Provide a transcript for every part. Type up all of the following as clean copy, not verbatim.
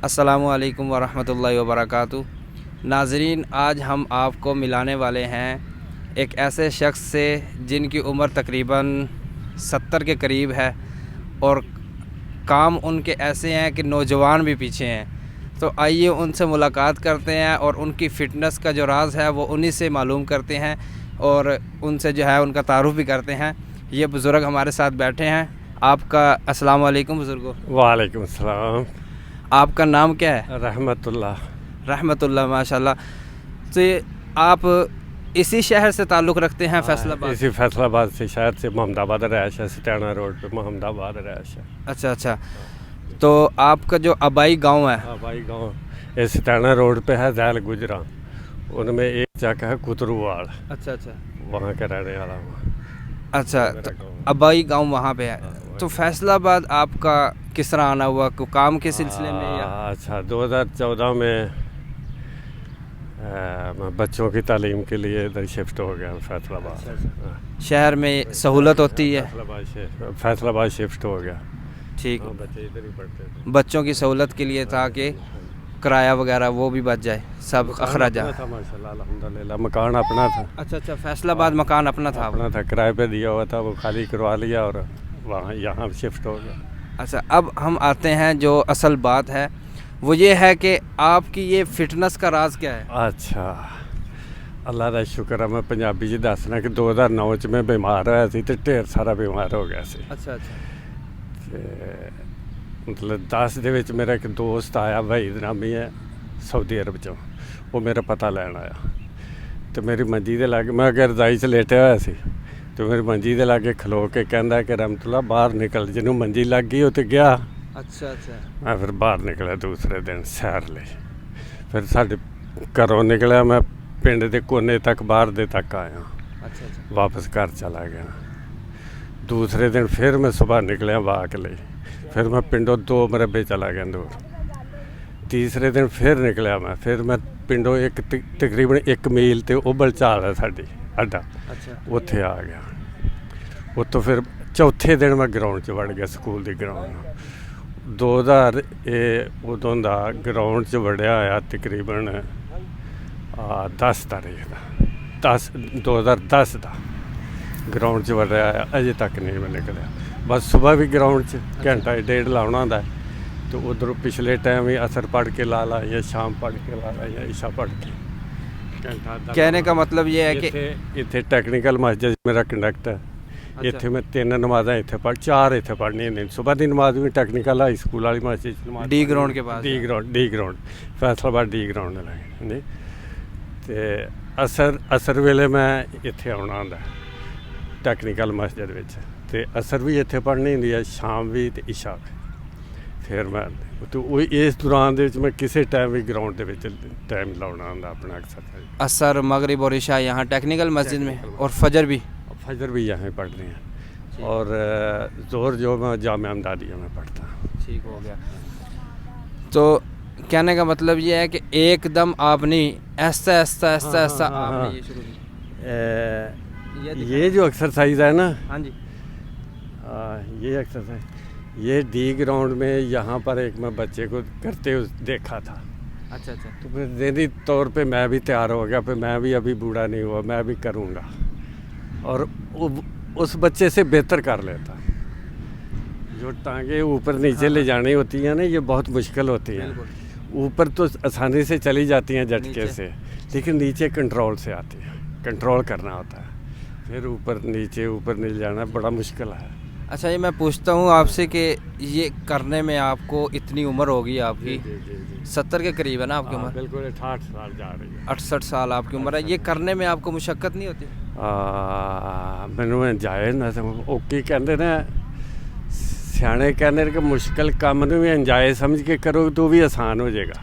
अस्सलामु अलैकुम वरहमतुल्लाहि वबरकातुहू। नाज़रीन, आज हम आपको मिलाने वाले हैं एक ऐसे शख्स से जिनकी उम्र तकरीबन 70 के करीब है और काम उनके ऐसे हैं कि नौजवान भी पीछे हैं। तो आइए उनसे मुलाकात करते हैं और उनकी फ़िटनेस का जो राज है वो उन्हीं से मालूम करते हैं और उनसे जो है उनका तारुफ़ भी करते हैं। ये बुज़ुर्ग हमारे साथ बैठे हैं। आपका अस्सलामु अलैकुम बुज़ुर्गो। वालेकुम सलाम। आपका नाम क्या है? रहमतुल्लाह। माशाल्लाह। तो आप इसी शहर से ताल्लुक़ रखते हैं? फैसलाबाद। इसी फैसलाबाद से, शहर से। मोहम्मदाबाद रहायश है, सटाना रोड पे मोहम्मदाबाद रहायश है। अच्छा। तो आपका जो आबाई गांव है? आबाई गांव ये सटाना रोड पे है, ज़ैल गुजरा, उनमें एक जगह है कुतरुवाड़। अच्छा। वहाँ का रहने वाला हूँ। अच्छा, तो आबाई गांव वहाँ पे है। तो फैसलाबाद आपका किस तरह आना हुआ? को काम के सिलसिले में या? अच्छा, 2014 में मैं बच्चों की तालीम के लिए इधर शिफ्ट हो गया फैसलाबाद। शहर में सहूलत होती है? फैसलाबाद शिफ्ट हो गया। ठीक। बच्चे इधर ही पढ़ते थे। बच्चों की सहूलत के लिए था कि किराया वगैरह वो भी बच जाए, सब अखराजा। माशाल्लाह अल्हम्दुलिल्लाह, मकान अपना था। अच्छा, फैसलाबाद मकान अपना था? किराए पे दिया हुआ था, वो खाली करवा लिया और वहाँ यहाँ शिफ्ट हो गया। अच्छा, अब हम आते हैं जो असल बात है, वो ये है कि आपकी ये फिटनेस का राज क्या है? अच्छा, अल्लाह का शुक्र है। मैं पंजाबी जी दसना कि 2009 च मैं बीमार होया सी ते ढेर सारा बीमार हो गया सी। अच्छा। मतलब 10 ਦੇ ਵਿੱਚ ਮੇਰਾ ਇੱਕ ਦੋਸਤ ਆਇਆ, ਵਹੀਦ ਨਾਮੀ ਹੈ, ਸਾਊਦੀ ਅਰਬ ਚੋਂ। ਉਹ ਮੇਰਾ ਪਤਾ ਲੈਣ ਆਇਆ ਤੇ ਮੇਰੀ ਮੰਜੀ ਦੇ ਲਾਗੇ, ਮੈਂ ਅਗਰ ਰਜ਼ਾਈ 'ਚ ਲੇਟਿਆ ਹੋਇਆ ਸੀ ਤੇ ਮੇਰੀ ਮੰਜੀ ਦੇ ਲਾਗੇ ਖਲੋ ਕੇ ਕਹਿੰਦਾ ਕਿ ਰਹਿਮਤੁल्ला ਬਾਹਰ ਨਿਕਲ, ਜਿਹਨੂੰ ਮੰਜੀ ਲੱਗ ਗਈ ਉਹ ਤੇ ਗਿਆ। अच्छा। ਮੈਂ ਫਿਰ ਬਾਹਰ ਨਿਕਲਿਆ ਦੂਸਰੇ ਦਿਨ ਸੈਰ ਲਈ। ਫਿਰ ਸਾਡੇ ਘਰੋਂ ਨਿਕਲਿਆ, ਮੈਂ ਪਿੰਡ ਦੇ ਕੋਨੇ ਤੱਕ, ਬਾਹਰ ਦੇ ਤੱਕ ਆਇਆ। अच्छा। ਵਾਪਸ ਘਰ ਚਲਾ ਗਿਆ। ਦੂਸਰੇ ਦਿਨ ਫਿਰ ਮੈਂ ਸਵੇਰ ਨਿਕਲਿਆ ਵਾਕ ਲਈ। फिर मैं पिंडों 2 मरबे चला गया दूर। तीसरे दिन फिर निकलिया मैं, फिर मैं पिंडों एक तकरीबन 1 मील ते उबल चाल है साड़ी अड्डा, उत्थे आ गया। उतो फिर चौथे दिन मैं ग्राउंड च वड़ गया, स्कूल की ग्राउंड। 2000 उदों का ग्राउंड च वड़िया होया तकरीबन 10 तारीख का, 2010 का ग्राउंड च वड़िया होया। अजे तक नहीं मैं निकलिया। बस सुबह भी ग्राउंड च घंटा 1.5 लाना होंदा है, तो उधर पिछले टाइम भी असर पढ़ के ला ला, या शाम पढ़ के ला ला, या ईशा पढ़ के घंटा। कहने का मतलब ये है कि इत्थे टेक्निकल मस्जिद मेरा कंडक्ट है। इत्थे मैं 3 नमाज़ां इत्थे पढ़, 4 इत्थे पढ़नी होंदी। सुबह की नमाज भी टेक्निकल हाई स्कूल वाली मस्जिद, डी ग्राउंड के पास। D ground Faisalabad D ground लगे। तो असर वेले मैं इत्थे आउणा होंदा टेक्निकल मस्जिद विच, ते असर भी इत्थे पढ़नी होंदी है, शाम भी ते ईशा भी। फिर मैं तो इस दौरान दे विच मैं किसी टाइम भी ग्राउंड दे विच टाइम लाउणा होंदा अपना एक्सरसाइज। असर, मगरिब और ईशा यहाँ टेक्निकल मस्जिद में, और फजर भी यहाँ पढ़नी है। और जोर जो मैं जामिया अहमदादिया में पढ़ता हूँ। ठीक हो गया। तो कहने का मतलब ये है कि एकदम आपने ऐसा आपने ये शुरू किया। ये जो एक्सरसाइज है ना, हाँ जी, ये एक्सरसाइज, ये डी ग्राउंड में यहाँ पर एक मैं बच्चे को करते हुए देखा था। अच्छा। तो फिर ज़हनी तौर पे मैं भी तैयार हो गया, फिर मैं भी अभी बूढ़ा नहीं हुआ, मैं भी करूँगा और उस बच्चे से बेहतर कर लेता। जो टांगे ऊपर नीचे ले जानी होती हैं ना, ये बहुत मुश्किल होती हैं। ऊपर तो आसानी से चली जाती हैं झटके से, लेकिन नीचे कंट्रोल से आती है, कंट्रोल करना होता है। फिर ऊपर नीचे जाना बड़ा मुश्किल है। अच्छा, ये मैं पूछता हूँ आपसे कि ये करने में आपको इतनी उम्र होगी आपकी? जी। 70 के करीब है ना आपकी उम्र? बिल्कुल 68 साल जा रही है। 68 साल आपकी उम्र है। ये करने में आपको मुशक्क़त नहीं होती? मैनू इंजाए ना, ਉਹ ਕੀ ਕਹਿੰਦੇ ਨੇ, ਸਿਆਣੇ ਕਹਿੰਦੇ ਨੇ ਕਿ ਮੁਸ਼ਕਿਲ ਕੰਮ ਨੂੰ ਵੀ ਇੰਜਾਏ ਸਮਝ ਕੇ ਕਰੋਗੇ तो भी आसान हो जाएगा,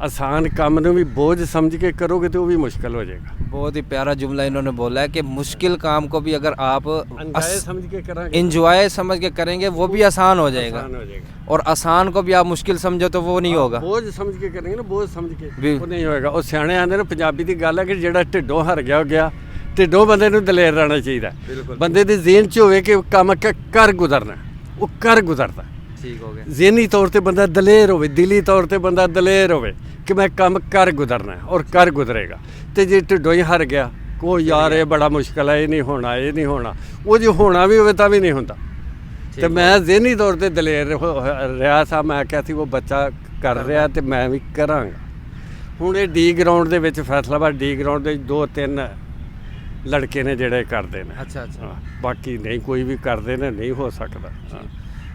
आसान काम ਨੂੰ भी बोझ समझ के करोगे तो वो भी मुश्किल हो जाएगा। बहुत ही प्यारा जुमला इन्होंने बोला है कि मुश्किल काम को भी अगर आप समझ के करेंगे, इंजॉय समझ के करेंगे, वो भी आसान हो जाएगा। और आसान को भी आप मुश्किल समझो तो वो नहीं होगा। बोझ समझ के करेंगे ना, बोझ समझ के वो नहीं होएगा। और सियाने आंदे ने, पंजाबी की गल है कि ਜਿਹੜਾ ਢਿੱਡੋਂ ਹਰ ਗਿਆ ਹੋ ਗਿਆ। ਢਿੱਡੋਂ ਬੰਦੇ ਨੂੰ ਦਲੇਰ ਰਹਿਣਾ ਚਾਹੀਦਾ। ਬੰਦੇ ਦੀ ਜ਼ੇਨ 'ਚ ਹੋਵੇ ਕਿ ਕੰਮ ਕਰ ਗੁਜ਼ਰਨਾ, ਉਹ ਕਰ ਗੁਜ਼ਰਦਾ। ਠੀਕ ਹੋ ਗਿਆ। ਜ਼ਹਿਨੀ ਤੌਰ ਤੇ ਬੰਦਾ ਦਲੇਰ ਹੋਵੇ, ਦਿਲੀ ਤੌਰ ਤੇ ਬੰਦਾ ਦਲੇਰ ਹੋਵੇ ਕਿ ਮੈਂ ਕੰਮ ਕਰ ਗੁਜ਼ਰਨਾ ਹੈ ਔਰ ਕਰ ਗੁਜ਼ਰੇਗਾ। ਤੇ ਜੇ ਢਿੱਡੋਂ ਹੀ ਹਰ ਗਿਆ ਕੋ ਯਾਰ ਇਹ ਬੜਾ ਮੁਸ਼ਕਲ ਹੈ, ਇਹ ਨਹੀਂ ਹੋਣਾ, ਇਹ ਨਹੀਂ ਹੋਣਾ, ਉਹ ਜੇ ਹੋਣਾ ਵੀ ਹੋਵੇ ਤਾਂ ਵੀ ਨਹੀਂ ਹੁੰਦਾ। ਤੇ ਮੈਂ ਜ਼ਹਿਨੀ ਤੌਰ ਤੇ ਦਲੇਰ ਰਿਹਾ ਸਾਂ। ਮੈਂ ਕਿਹਾ ਸੀ ਉਹ ਬੱਚਾ ਕਰ ਰਿਹਾ ਤੇ ਮੈਂ ਵੀ ਕਰਾਂਗਾ। ਹੁਣ ਇਹ ਡੀ ਗਰਾਊਂਡ ਦੇ ਵਿੱਚ ਫੈਸਲਾਬਾਦ ਡੀ ਗਰਾਊਂਡ ਦੇ 2-3 ਲੜਕੇ ਨੇ ਜਿਹੜੇ ਕਰਦੇ ਨੇ। ਅੱਛਾ ਹਾਂ, ਬਾਕੀ ਨਹੀਂ ਕੋਈ ਵੀ ਕਰਦੇ ਨੇ, ਨਹੀਂ ਹੋ ਸਕਦਾ।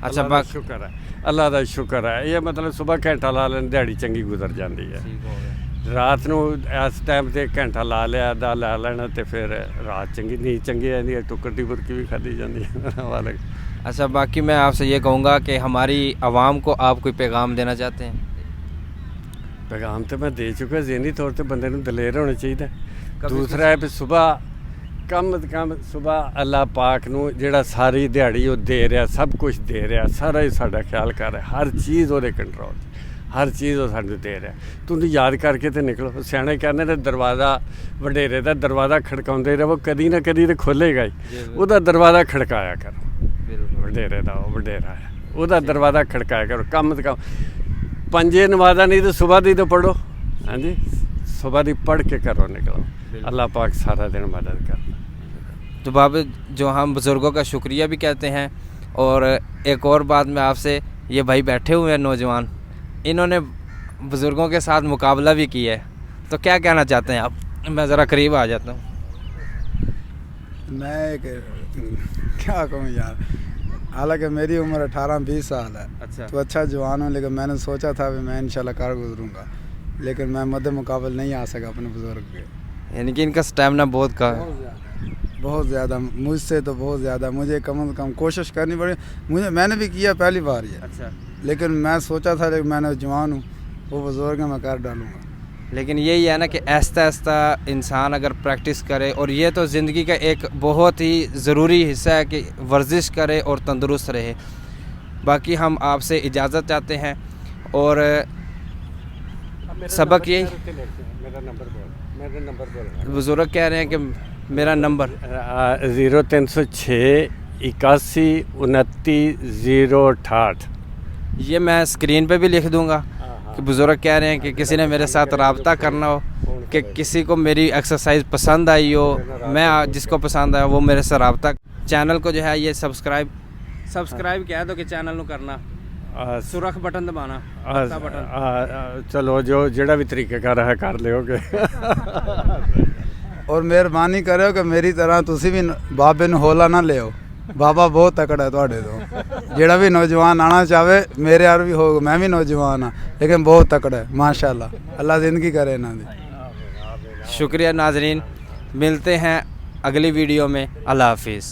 ਅੱਛਾ, ਸ਼ੁਕਰ ਹੈ, ਅੱਲਾ ਦਾ ਸ਼ੁਕਰ ਹੈ। ਇਹ ਮਤਲਬ ਸਵੇਰ ਘੰਟਾ ਲਾ ਲੈਣ ਦਿਹਾੜੀ ਚੰਗੀ ਗੁਜ਼ਰ ਜਾਂਦੀ ਹੈ। ਠੀਕ ਹੋ ਗਿਆ। ਰਾਤ ਨੂੰ ਇਸ ਟਾਈਮ ਤੇ ਘੰਟਾ ਲਾ ਲਿਆ, ਅੱਧਾ ਲਾ ਲੈਣਾ ਤੇ ਫਿਰ ਰਾਤ ਚੰਗੀ ਨੀਂਦ ਚੰਗੀ ਆਉਂਦੀ ਹੈ। ਟੁੱਕਰ ਦੀ ਬੁਰਕੀ ਵੀ ਖਾਧੀ ਜਾਂਦੀ ਹੈ। ਵਾਲਕ अच्छा, बाकी मैं आपसे ये कहूँगा कि हमारी आवाम को आप कोई पैगाम देना चाहते हैं? ਪੈਗਾਮ ਤੇ ਮੈਂ ਦੇ ਚੁੱਕਾ। ਜ਼ਹਿਨੀ ਤੌਰ ਤੇ ਬੰਦੇ ਨੂੰ ਦਲੇਰ ਹੋਣਾ ਚਾਹੀਦਾ। ਦੂਸਰਾ ਹੈ ਵੀ ਸਵੇਰ ਕਮ ਤੋਂ ਕਮ ਸਵੇਰ ਅੱਲਾਹ ਪਾਕ ਨੂੰ ਜਿਹੜਾ ਸਾਰੀ ਦਿਹਾੜੀ ਉਹ ਦੇ ਰਿਹਾ, ਸਭ ਕੁਝ ਦੇ ਰਿਹਾ, ਸਾਰਾ ਹੀ ਸਾਡਾ ਖਿਆਲ ਕਰ ਰਿਹਾ, ਹਰ ਚੀਜ਼ ਉਹਦੇ ਕੰਟਰੋਲ 'ਚ, ਹਰ ਚੀਜ਼ ਉਹ ਸਾਨੂੰ ਦੇ ਰਿਹਾ। ਤੁਹਾਨੂੰ ਯਾਦ ਕਰਕੇ ਤੇ ਨਿਕਲੋ। ਸਿਆਣੇ ਕਹਿੰਦੇ ਨੇ ਦਰਵਾਜ਼ਾ ਵਡੇਰੇ ਦਾ ਦਰਵਾਜ਼ਾ ਖੜਕਾਉਂਦੇ ਰਹੋ, ਕਦੀ ਨਾ ਕਦੀ ਤੇ ਖੋਲ੍ਹੇਗਾ ਹੀ। ਉਹਦਾ ਦਰਵਾਜ਼ਾ ਖੜਕਾਇਆ ਕਰੋ। ਵਡੇਰੇ ਦਾ ਉਹ ਵਡੇਰਾ ਹੈ, ਉਹਦਾ ਦਰਵਾਜ਼ਾ ਖੜਕਾਇਆ ਕਰੋ। ਕਮ ਤੋਂ ਕਮ 5 ਨਮਾਜ਼ਾਂ ਨਹੀਂ ਤਾਂ ਸੁਬਹ ਦੀ ਤਾਂ ਪੜ੍ਹੋ। ਹਾਂਜੀ, ਸੁਬਹ ਦੀ पढ़ के करो निकलो। अल्लाह पाक सारा दिन मदद करता। तो बाबा, जो हम बुज़ुर्गों का शुक्रिया भी कहते हैं, और एक और बात मैं आपसे, ये भाई बैठे हुए हैं नौजवान, इन्होंने बुज़ुर्गों के साथ मुकाबला भी किया है, तो क्या कहना चाहते हैं आप? मैं ज़रा करीब आ जाता हूँ। मैं क्या कहूँ यार, हालांकि मेरी उम्र 18-20 साल है। अच्छा। तो अच्छा जवान हूँ, लेकिन मैंने सोचा था भी मैं इंशाल्लाह कर गुजरूँगा, लेकिन मैं मद्दे मुकाबले नहीं आ सका अपने बुज़ुर्ग के। यानी कि इनका स्टेमिना बहुत का बहुत ज़्यादा मुझसे तो बहुत ज़्यादा। मुझे कम से कम कोशिश करनी पड़ी। मैंने भी किया पहली बार ये। अच्छा। लेकिन मैं सोचा था, लेकिन मैंने जवान हूँ, वो बुज़ुर्ग है, मैं कर डालूँगा। लेकिन यही है ना कि आहिस्ता आहिस्ता इंसान अगर प्रैक्टिस करे, और ये तो ज़िंदगी का एक बहुत ही ज़रूरी हिस्सा है कि वर्जिश करे और तंदुरुस्त रहे। बाकी हम आपसे इजाज़त चाहते हैं, और सबक यही, मेरा नंबर बोल। बुज़ुर्ग कह रहे हैं कि मेरा नंबर 0306 81 29 068। ये मैं स्क्रीन पे भी लिख दूंगा कि बुज़ुर्ग कह रहे हैं कि किसी ने मेरे साथ रब्ता करना हो, कि किसी को मेरी एक्सरसाइज पसंद आई हो, मैं जिसको पसंद आया वो मेरे से रब्ता। चैनल को जो है ये सब्सक्राइब क्या है तो कि चैनल ਨੂੰ ਕਰਨਾ, सुरख बटन दबाना, बटन। चलो जो जेड़ा भी तरीक़ेकार है कर लिओगे। और मेहरबानी करो कि मेरी तरह तुसी भी बाबे ਨੂੰ ਹੌਲਾ ਨਾ ਲਿਓ। बाबा बहुत तकड़ा है ਤੁਹਾਡੇ ਤੋਂ। ਜਿਹੜਾ ਵੀ ਨੌਜਵਾਨ ਆਣਾ ਚਾਹਵੇ, ਮੇਰੇ ਯਾਰ ਵੀ ਹੋ, मैं भी नौजवान हाँ, लेकिन बहुत तकड़ा है माशाल्लाह। अल्लाह ज़िंदगी करे ना दी। शुक्रिया नाजरीन, मिलते हैं अगली वीडियो में। अल्लाह हाफिज़।